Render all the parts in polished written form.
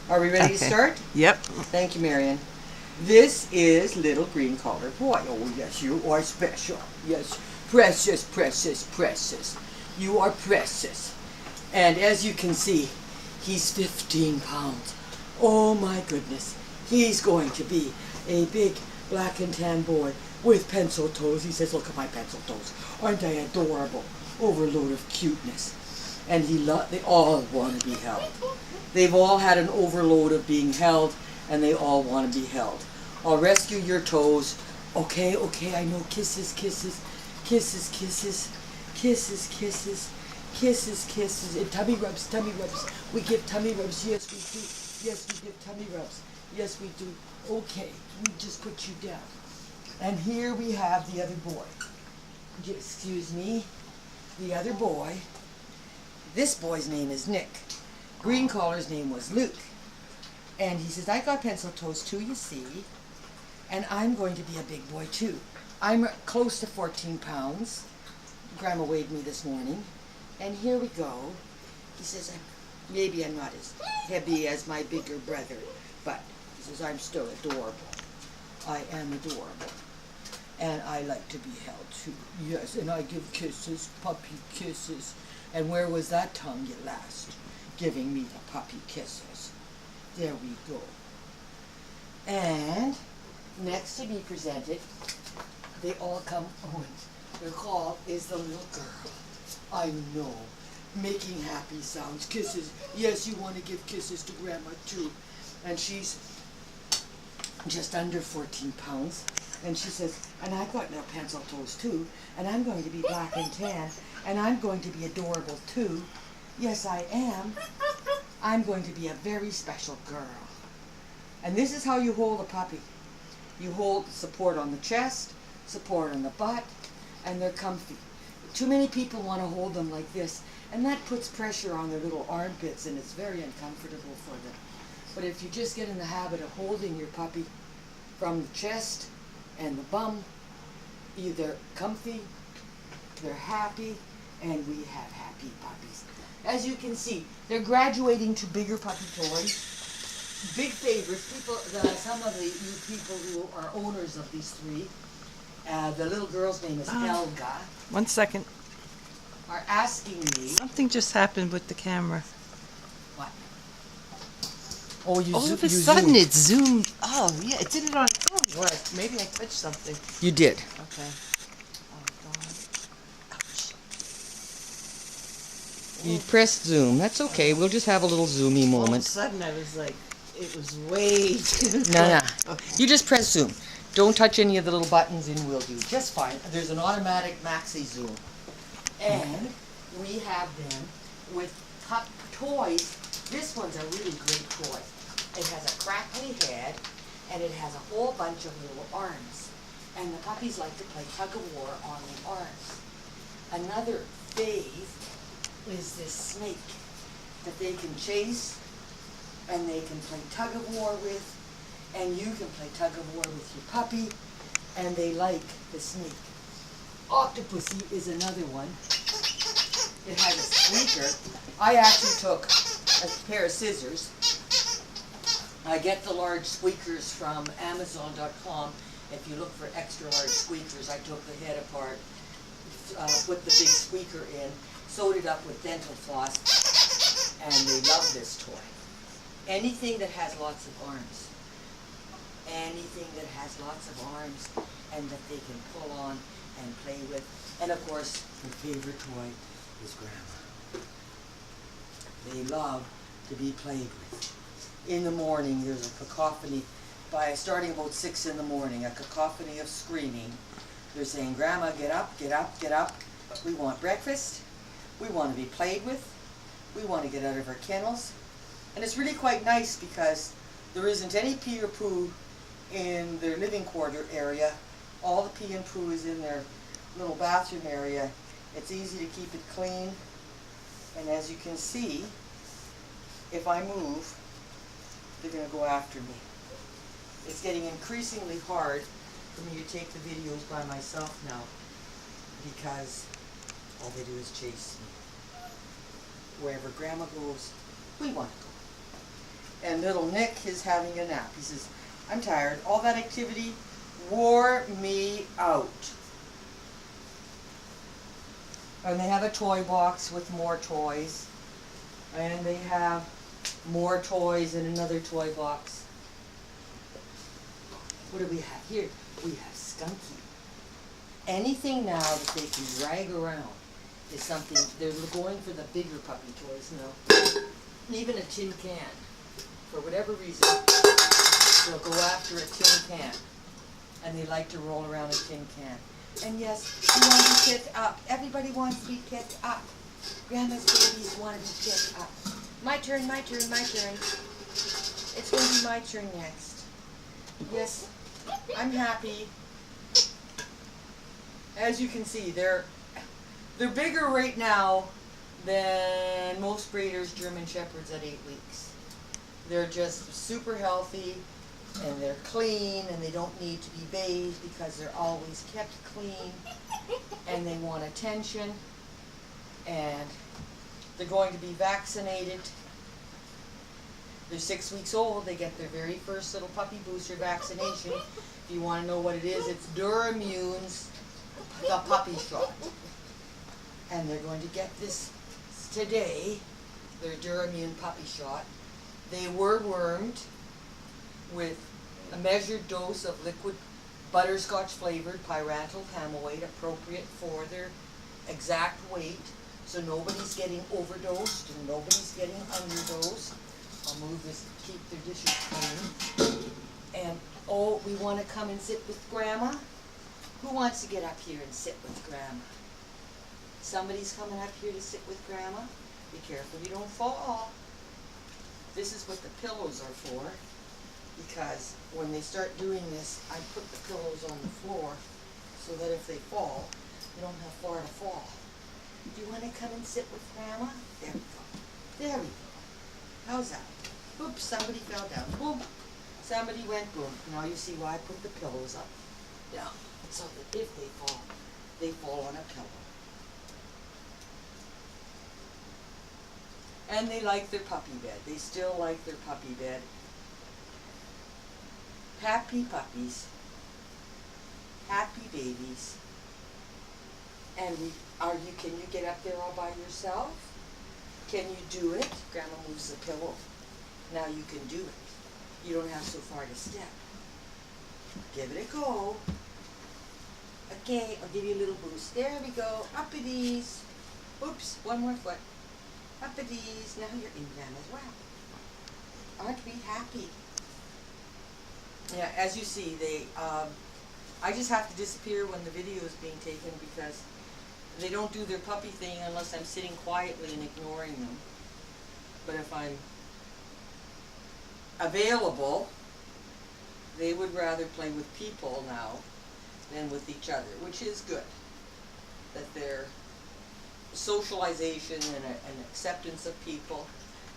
Are we ready to start? Yep. Thank you, Marion. This is little green collar boy. Oh, yes, you are special. Yes, precious, precious, precious. You are precious. And as you can see, he's 15 pounds. Oh, my goodness. He's going to be a big black and tan boy with pencil toes. He says, look at my pencil toes. Aren't I adorable? Overload of cuteness. And they all want to be held. They've all had an overload of being held, and they all want to be held. I'll rescue your toes. Okay, I know. Kisses, kisses, kisses, kisses, kisses, kisses, kisses, kisses. And tummy rubs, tummy rubs. We give tummy rubs. Yes, we do. Yes, we give tummy rubs. Yes, we do. Okay, we just put you down. And here we have the other boy. Excuse me. The other boy. This boy's name is Nick. Green collar's name was Luke. And he says, I got pencil toes too, you see. And I'm going to be a big boy too. I'm close to 14 pounds. Grandma weighed me this morning. And here we go. He says, maybe I'm not as heavy as my bigger brother, but he says, I'm still adorable. I am adorable. And I like to be held too. Yes, and I give kisses, puppy kisses. And where was that tongue at last? Giving me the puppy kisses. There we go. And next to be presented, they all come, their call is the little girl. I know, making happy sounds, kisses. Yes, you want to give kisses to Grandma too. And she's just under 14 pounds. And she says, and I've got little pencil toes too, and I'm going to be black and tan, and I'm going to be adorable too. Yes, I am. I'm going to be a very special girl. And this is how you hold a puppy. You hold support on the chest, support on the butt, and they're comfy. Too many people want to hold them like this, and that puts pressure on their little armpits, and it's very uncomfortable for them. But if you just get in the habit of holding your puppy from the chest and the bum, they're comfy, they're happy, and we have happy puppies. As you can see, they're graduating to bigger puppy toys. Big favorites. Some of you people who are owners of these three, the little girl's name is Helga. 1 second. Are asking me. Something just happened with the camera. What? Oh, All of a sudden it zoomed. Oh, yeah, it did it on its own. What? Maybe I touched something. You did. Okay. Oh, God. Ouch. You pressed zoom. That's okay. We'll just have a little zoomy moment. All of a sudden I was like, it was way too No. Okay. You just press zoom. Don't touch any of the little buttons and we'll do just fine. There's an automatic maxi zoom. And we have them with pup toys. This one's a really great toy. It has a crackly head and it has a whole bunch of little arms. And the puppies like to play tug of war on the arms. Another phase is this snake that they can chase and they can play tug of war with, and you can play tug of war with your puppy, and they like the snake. Octopusy is another one. It has a squeaker. I actually took a pair of scissors. I get the large squeakers from Amazon.com. If you look for extra large squeakers, I took the head apart, put the big squeaker in, sewed it up with dental floss, and they love this toy. Anything that has lots of arms. Anything that has lots of arms and that they can pull on and play with. And of course, their favorite toy is Grandma. They love to be played with. In the morning, there's a cacophony, starting about 6 in the morning, a cacophony of screaming. They're saying, Grandma, get up, get up, get up. We want breakfast. We want to be played with. We want to get out of our kennels. And it's really quite nice because there isn't any pee or poo in their living quarter area. All the pee and poo is in their little bathroom area. It's easy to keep it clean. And as you can see, if I move, they're going to go after me. It's getting increasingly hard for me to take the videos by myself now because all they do is chase me. Wherever Grandma goes, we want to go. And And little Nick is having a nap. He says, I'm tired. All that activity wore me out. And they have a toy box with more toys. And they have more toys in another toy box. What do we have here? We have Skunky. Anything now that they can drag around is something. They're going for the bigger puppy toys now. Even a tin can. For whatever reason, they'll go after a tin can. And they like to roll around a tin can. And yes, you want to be picked up. Everybody wants to be picked up. Grandma's babies want to be picked up. My turn, my turn, my turn. It's going to be my turn next. Yes, I'm happy. As you can see, they're bigger right now than most breeders' German Shepherds at 8 weeks. They're just super healthy, and they're clean, and they don't need to be bathed because they're always kept clean, and they want attention, and they're going to be vaccinated. They're 6 weeks old. They get their very first little puppy booster vaccination. If you want to know what it is, it's Duramune's the puppy shot. And they're going to get this today, their Duramune puppy shot. They were wormed with a measured dose of liquid butterscotch flavored pyrantel pamoate, appropriate for their exact weight, so nobody's getting overdosed and nobody's getting underdosed. I'll move this to keep their dishes clean. And oh, we want to come and sit with Grandma? Who wants to get up here and sit with Grandma? Somebody's coming up here to sit with Grandma. Be careful you don't fall. This is what the pillows are for, because when they start doing this, I put the pillows on the floor so that if they fall, you don't have far to fall. Do you want to come and sit with Grandma? There we go. There we go. How's that? Oops, somebody fell down. Boom. Somebody went boom. Now you see why I put the pillows up. Yeah. So that if they fall on a pillow. And they like their puppy bed. They still like their puppy bed. Happy puppies. Happy babies. And can you get up there all by yourself? Can you do it? Grandma moves the pillow. Now you can do it. You don't have so far to step. Give it a go. Okay, I'll give you a little boost. There we go. Uppity-ease. Oops, one more foot. Uppity-ease. Now you're in Grandma's lap. Aren't we happy? Yeah, as you see, I just have to disappear when the video is being taken because they don't do their puppy thing unless I'm sitting quietly and ignoring them. But if I'm available, they would rather play with people now than with each other, which is good. That their socialization and an acceptance of people.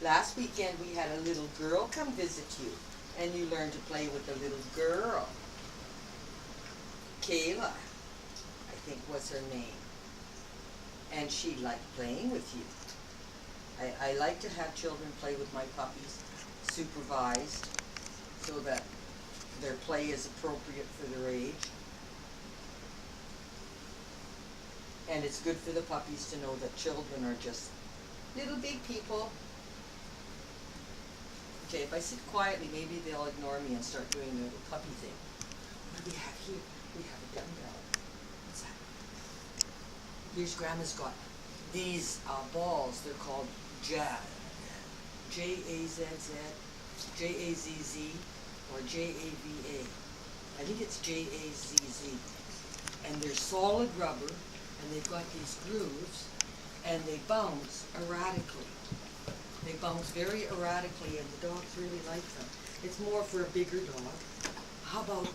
Last weekend we had a little girl come visit you, and you learned to play with a little girl. Kayla, I think was her name. And she liked playing with you. I like to have children play with my puppies, supervised, so that their play is appropriate for their age. And it's good for the puppies to know that children are just little big people. Okay, if I sit quietly, maybe they'll ignore me and start doing their little puppy thing. What do we have here? We have a dumbbell. What's that? Here's Grandma's got these balls. They're called Jazz. J-A-Z-Z, J-A-Z-Z, or J-A-V-A. I think it's J-A-Z-Z. And they're solid rubber, and they've got these grooves, and they bounce erratically. They bounce very erratically, and the dogs really like them. It's more for a bigger dog. How about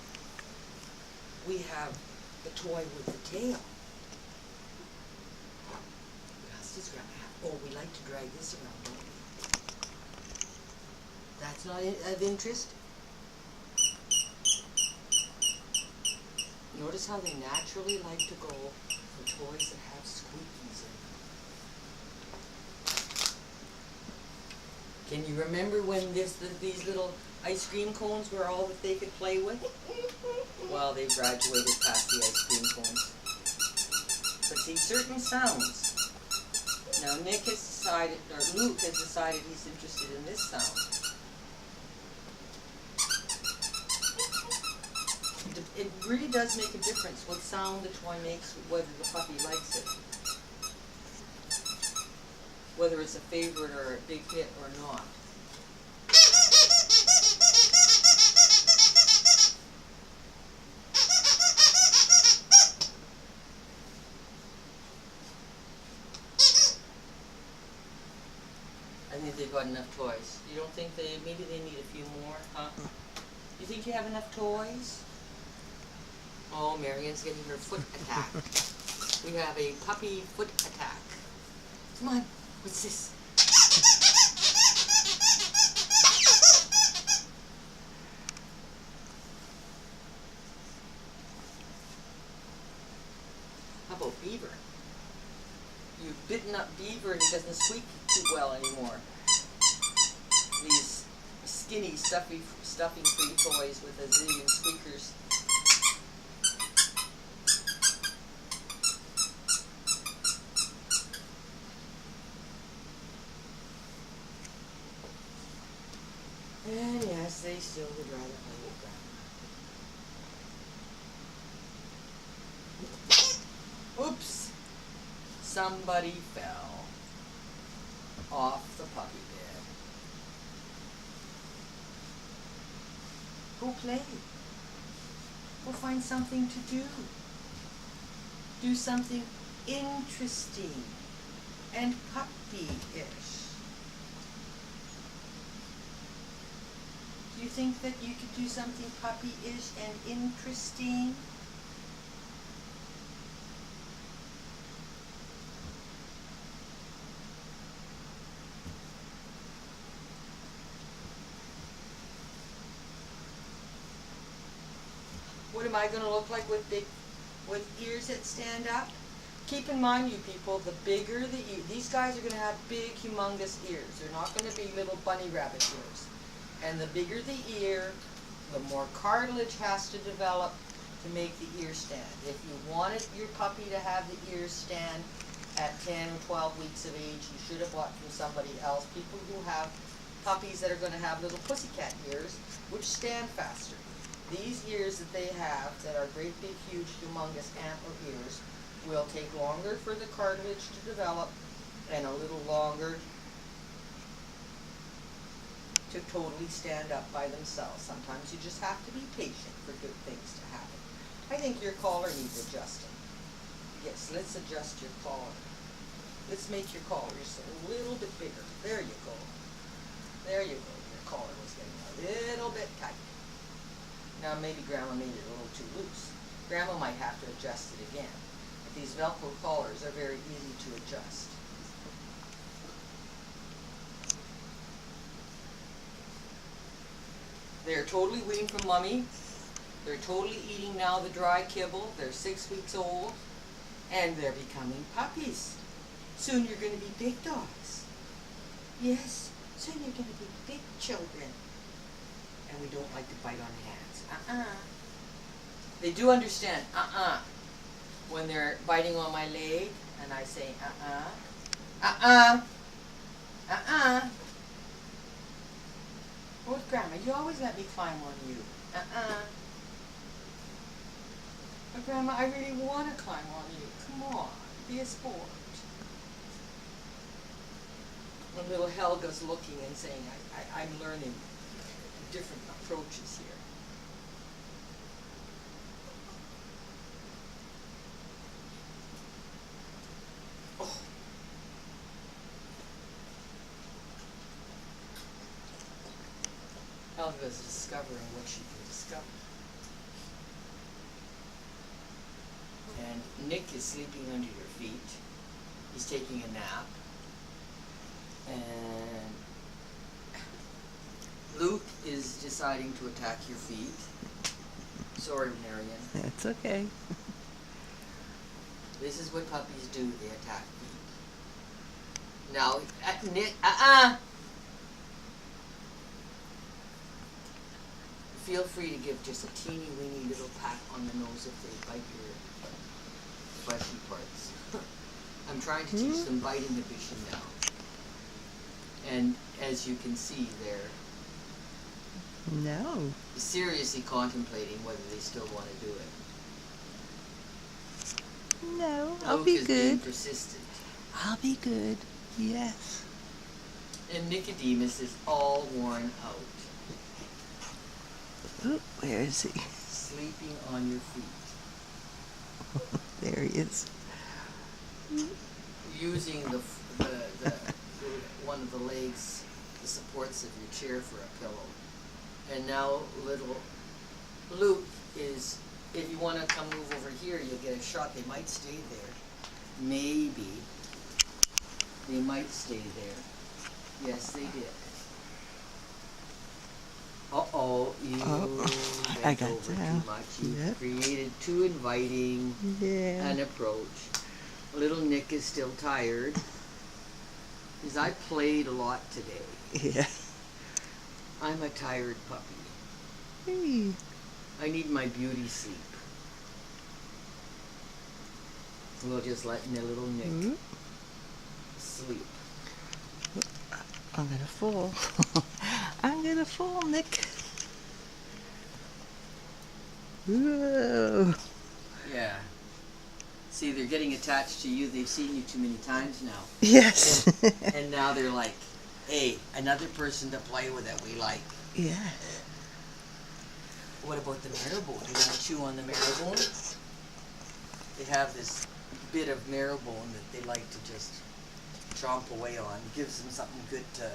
we have the toy with the tail? What else does Grandma have? Oh, we like to drag this around, don't we? That's not of interest? Notice how they naturally like to go for toys that have squeakies in them. Can you remember when these little ice cream cones were all that they could play with? Well, they graduated past the ice cream cones. But see, certain sounds. Now Nick has decided, or Luke has decided he's interested in this sound. It really does make a difference what sound the toy makes, whether the puppy likes it. Whether it's a favorite or a big hit or not. I think they've got enough toys. You don't think maybe they need a few more, huh? You think you have enough toys? Oh, Marian's getting her foot attack. We have a puppy foot attack. Come on, what's this? How about Beaver? You've bitten up Beaver and he doesn't squeak too well anymore. These skinny, stuffing free toys with a zillion squeakers. And yes, they still would rather play with Grandma. Oops! Somebody fell off the puppy bed. Go play. Go find something to do. Do something interesting and puppy-ish. Do you think that you could do something puppy-ish and interesting? What am I going to look like with ears that stand up? Keep in mind, you people, the bigger the ear, these guys are going to have big, humongous ears. They're not going to be little bunny rabbit ears. And the bigger the ear, the more cartilage has to develop to make the ear stand. If you wanted your puppy to have the ears stand at 10 or 12 weeks of age, you should have bought from somebody else. People who have puppies that are going to have little pussycat ears, which stand faster. These ears that they have, that are great big, huge, humongous antler ears, will take longer for the cartilage to develop and a little longer to totally stand up by themselves. Sometimes you just have to be patient for good things to happen. I think your collar needs adjusting. Yes, let's adjust your collar. Let's make your collar just a little bit bigger. There you go. There you go. Your collar was getting a little bit tight. Now maybe Grandma made it a little too loose. Grandma might have to adjust it again. But these Velcro collars are very easy to adjust. They're totally weaned from Mommy. They're totally eating now the dry kibble. They're 6 weeks old. And they're becoming puppies. Soon you're going to be big dogs. Yes, soon you're going to be big children. And we don't like to bite on hands. They do understand, when they're biting on my leg, and I say, What, Grandma? You always let me climb on you. But Grandma, I really want to climb on you. Come on, be a sport. And little Helga's looking and saying, I'm learning different approaches here. Oh. Helga's discovering what she can discover. And Nick is sleeping under your feet. He's taking a nap. And Luke is deciding to attack your feet. Sorry, Marion. It's okay. This is what puppies do, they attack feet. Now, Nick, feel free to give just a teeny weeny little pat on the nose if they bite your fleshy parts. I'm trying to teach them bite inhibition now. And as you can see, they're seriously contemplating whether they still want to do it. No, I'll Luke be is being good. persistent. I'll be good. Yes. And Nicodemus is all worn out, Oop, where is he? sleeping on your feet, There he is. using the one of the legs, the supports of your chair for a pillow. And now little Luke is, if you want to come move over here, you'll get a shot. They might stay there. Maybe. They might stay there. Yes, they did. Uh-oh, you I went got over down. too much. You Yep. created too inviting Yeah. an approach. Little Nick is still tired. Because I played a lot today. Yeah. I'm a tired puppy. Hey. I need my beauty sleep. We'll just let little Nick sleep. I'm gonna fall. I'm gonna fall, Nick. Whoa. Yeah. See, they're getting attached to you. They've seen you too many times now. Yes. And now they're like, hey, another person to play with that we like. Yeah. What about the marrowbone? You want to chew on the marrowbone? They have this bit of marrowbone that they like to just chomp away on. It gives them something good to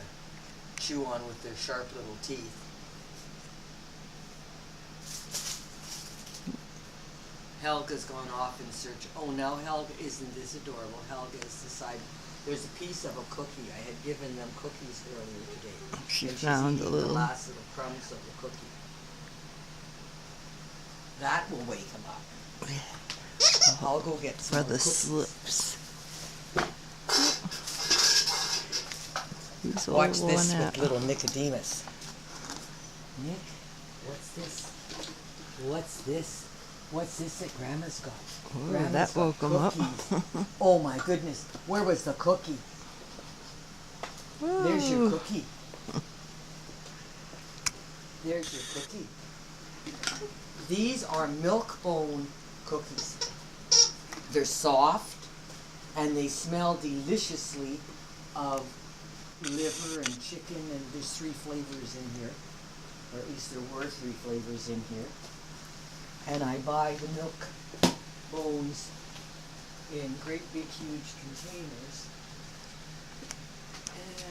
chew on with their sharp little teeth. Helga's gone off in search. Oh, now Helga, isn't this adorable? Helga has decided there's a piece of a cookie. I had given them cookies earlier today. She and found she's a eating little. the last little crumbs of the cookie. That will wake him up. I'll go get some For more the cookies. slips. He's all Watch worn this out. with little Nicodemus. Nick, what's this? What's this? What's this that Grandma's got? Ooh, Grandma's that got woke him up. cookies. Oh my goodness, where was the cookie? There's your Whoa. cookie. There's your cookie. These are milk bone cookies. They're soft and they smell deliciously of liver and chicken, and there's 3 flavors in here, or at least there were 3 flavors in here. And I buy the milk bones in great big huge containers,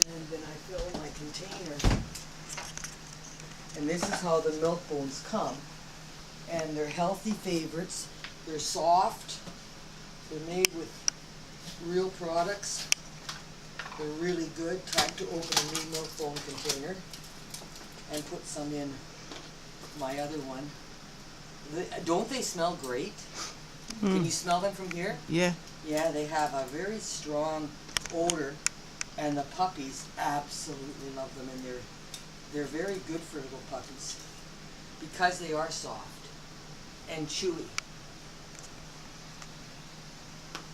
and then I fill my container, and this is how the milk bones come. And they're healthy favorites. They're soft. They're made with real products. They're really good. Time to open a new milk bone container and put some in my other one. Don't they smell great? Can you smell them from here? Yeah. Yeah, they have a very strong odor, and the puppies absolutely love them, and they're very good for little puppies because they are soft and chewy.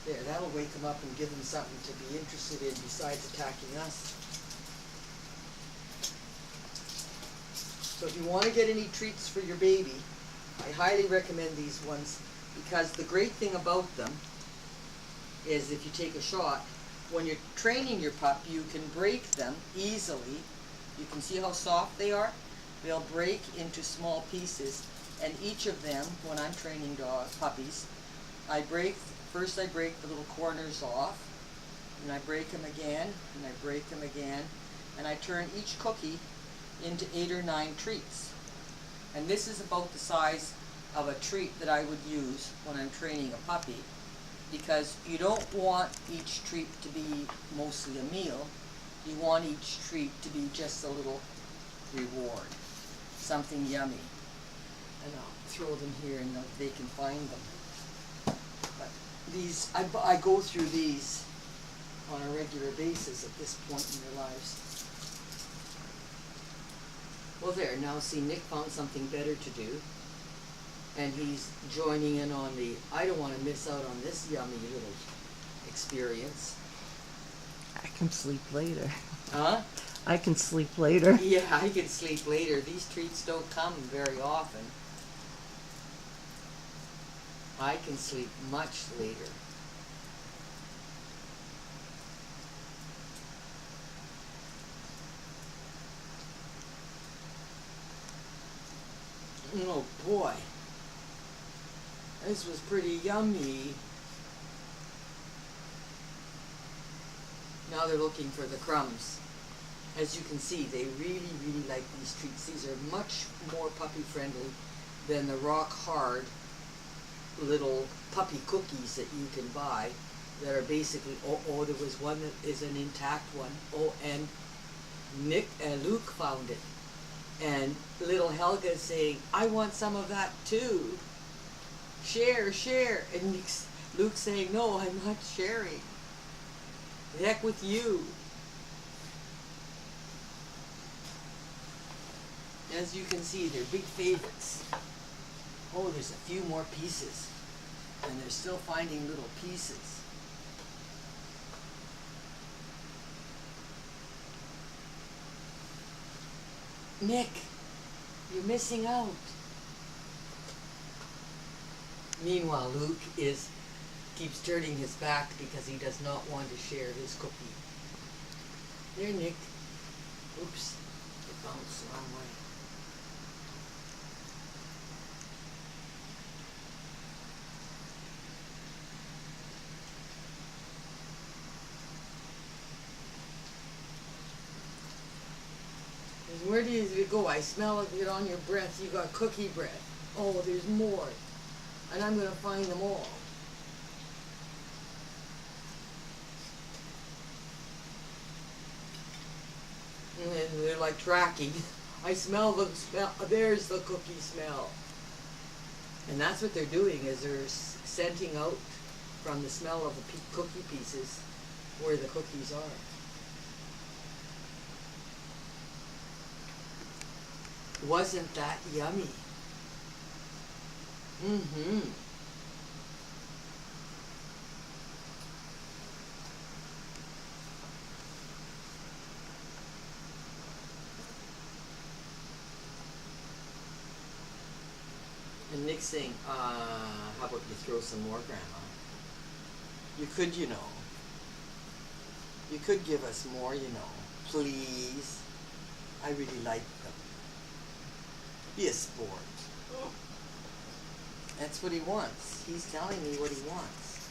There, that'll wake them up and give them something to be interested in besides attacking us. So if you want to get any treats for your baby, I highly recommend these ones, because the great thing about them is if you take a shot, when you're training your pup, you can break them easily. You can see how soft they are. They'll break into small pieces, and each of them, when I'm training puppies, first I break the little corners off, and I break them again, and I break them again, and I turn each cookie into 8 or 9 treats. And this is about the size of a treat that I would use when I'm training a puppy, because you don't want each treat to be mostly a meal. You want each treat to be just a little reward, something yummy. And I'll throw them here and they can find them. But these, I go through these on a regular basis at this point in their lives. Well, there, now see, Nick found something better to do. And he's joining in on the, I don't want to miss out on this yummy little experience. I can sleep later. Huh? I can sleep later. Yeah, I can sleep later. These treats don't come very often. I can sleep much later. Oh boy. This was pretty yummy. Now they're looking for the crumbs. As you can see, they really, really like these treats. These are much more puppy friendly than the rock hard little puppy cookies that you can buy that are basically, oh, there was one that is an intact one. Oh, and Nick and Luke found it. And little Helga is saying, I want some of that too. Share, share. And Luke's saying, no, I'm not sharing. The heck with you. As you can see, they're big favorites. Oh, there's a few more pieces. And they're still finding little pieces. Nick, you're missing out. Meanwhile, Luke keeps turning his back because he does not want to share his cookie. There, Nick. Oops, it bounced the wrong way. Where did it go? I smell it on your breath. You got cookie breath. Oh, there's more. And I'm going to find them all. And they're like tracking. I smell the smell. There's the cookie smell. And that's what they're doing, is they're scenting out from the smell of the cookie pieces where the cookies are. Wasn't that yummy? Mm-hmm. And Nick's saying, how about you throw some more, Grandma? You could, you know. You could give us more, you know. Please. I really like them. Be a sport. That's what he wants. He's telling me what he wants.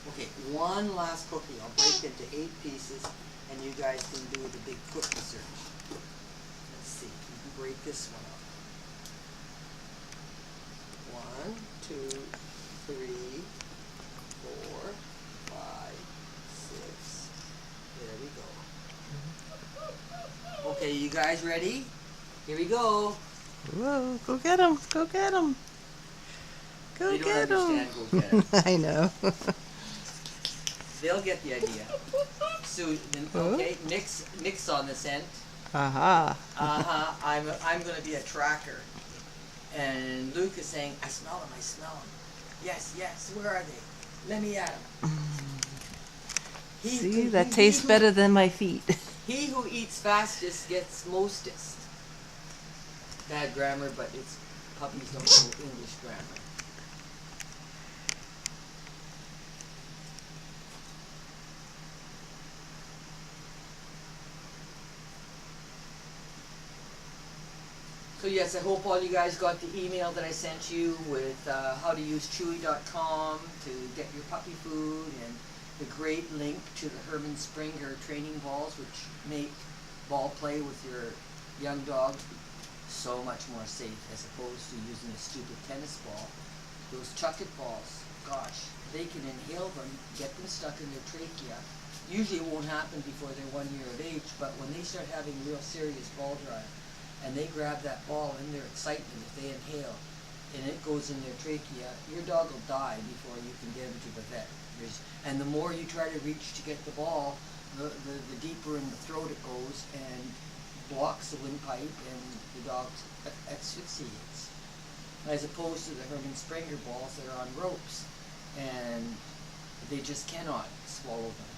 Okay, one last cookie. I'll break into 8 pieces, and you guys can do the big cookie search. Let's see. You can break this one up. 1, 2, 3, 4, 5, 6. There we go. Okay, you guys ready? Here we go. Whoa, go get him. Go get him. Go get him. Go get him. I know. They'll get the idea. So, okay, Nick's on the scent. Aha. I'm going to be a tracker. And Luke is saying, I smell them, I smell them. Yes, yes, where are they? Let me at them. See, that tastes better than my feet. He who eats fastest gets mostest. Bad grammar, but it's puppies don't know English grammar. So yes, I hope all you guys got the email that I sent you with how to use Chewy.com to get your puppy food, and the great link to the Herman Springer training balls, which make ball play with your young dog so much more safe as opposed to using a stupid tennis ball. Those chuck-it balls, gosh, they can inhale them, get them stuck in their trachea. Usually it won't happen before they're 1 year of age, but when they start having real serious ball drive, and they grab that ball in their excitement, if they inhale, and it goes in their trachea, your dog will die before you can get him to the vet. And the more you try to reach to get the ball, the deeper in the throat it goes, and blocks the windpipe and the dog asphyxiates, as opposed to the Herman Sprenger balls that are on ropes, and they just cannot swallow them.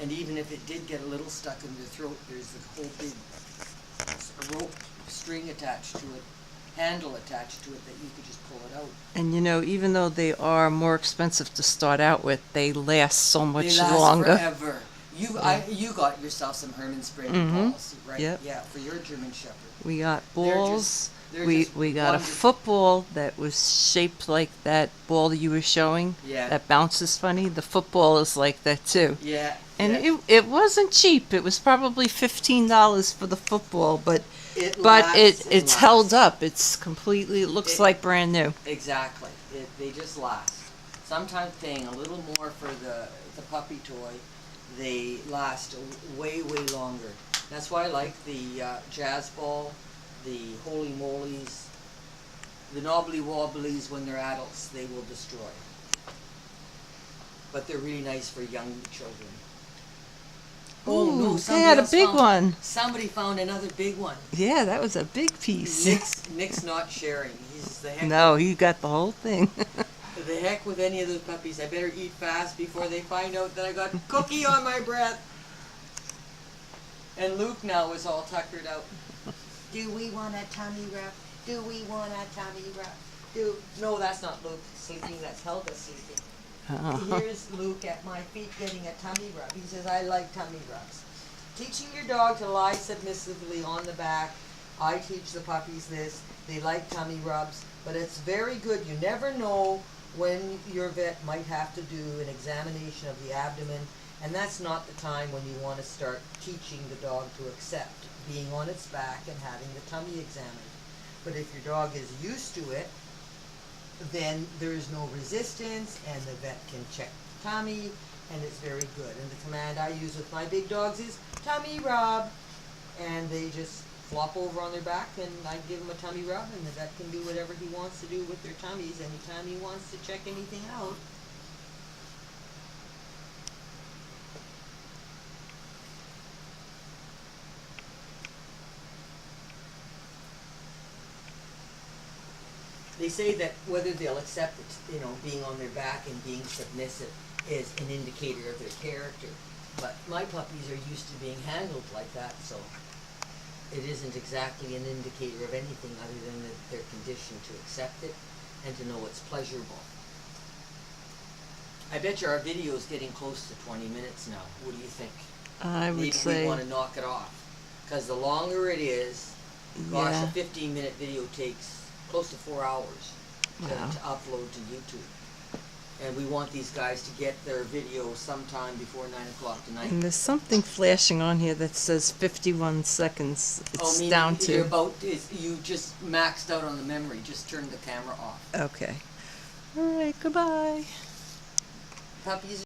And even if it did get a little stuck in the throat, there's a whole big rope string attached to it, handle attached to it, that you could just pull it out. And you know, even though they are more expensive to start out with, they last so much They last longer. forever. You got yourself some Herman Sprenger Mhm. balls, right? Yep. Yeah, for your German Shepherd. We got They're balls. they're We just got a wonderful. football that was shaped like that ball that you were showing. Yeah. That bounces funny. The football is like that too. Yeah. And yeah. it wasn't cheap. It was probably $15 for the football, but It but lasts and it's held lasts. up. It's completely. It looks It- like brand new. Exactly. They just last. Sometimes paying a little more for the puppy toy, they last way longer. That's why I like the jazz ball, the holy molies, the knobbly wobblies. When they're adults, they will destroy. But they're really nice for young children. Ooh, they somebody had a else big found- one. Somebody found another big one. Yeah, that was a big piece. Nick's not sharing. He's the heck. No, you got the whole thing. The heck with any of those puppies. I better eat fast before they find out that I got cookie on my breath. And Luke now is all tuckered out. Do we want a tummy rub? Do we want a tummy rub? No, that's not Luke sleeping. That's Helga sleeping. Oh. Here's Luke at my feet getting a tummy rub. He says, I like tummy rubs. Teaching your dog to lie submissively on the back. I teach the puppies this. They like tummy rubs, but it's very good. You never know when your vet might have to do an examination of the abdomen, and that's not the time when you want to start teaching the dog to accept being on its back and having the tummy examined. But if your dog is used to it, then there is no resistance, and the vet can check the tummy, and it's very good. And the command I use with my big dogs is tummy rub, and they just flop over on their back, and I give them a tummy rub, and the vet can do whatever he wants to do with their tummies anytime he wants to check anything out. They say that whether they'll accept it, being on their back and being submissive is an indicator of their character. But my puppies are used to being handled like that, so it isn't exactly an indicator of anything other than that they're conditioned to accept it and to know it's pleasurable. I bet you our video is getting close to 20 minutes now. What do you think? I would Maybe say. we want to knock it off. Because the longer it is, gosh, Yeah. a 15-minute video takes close to 4 hours to Wow. upload to YouTube. And we want these guys to get their video sometime before 9 o'clock tonight. And there's something flashing on here that says 51 seconds. It's meaning down you're to. you just maxed out on the memory. Just turn the camera off. Okay. All right. Goodbye. Puppies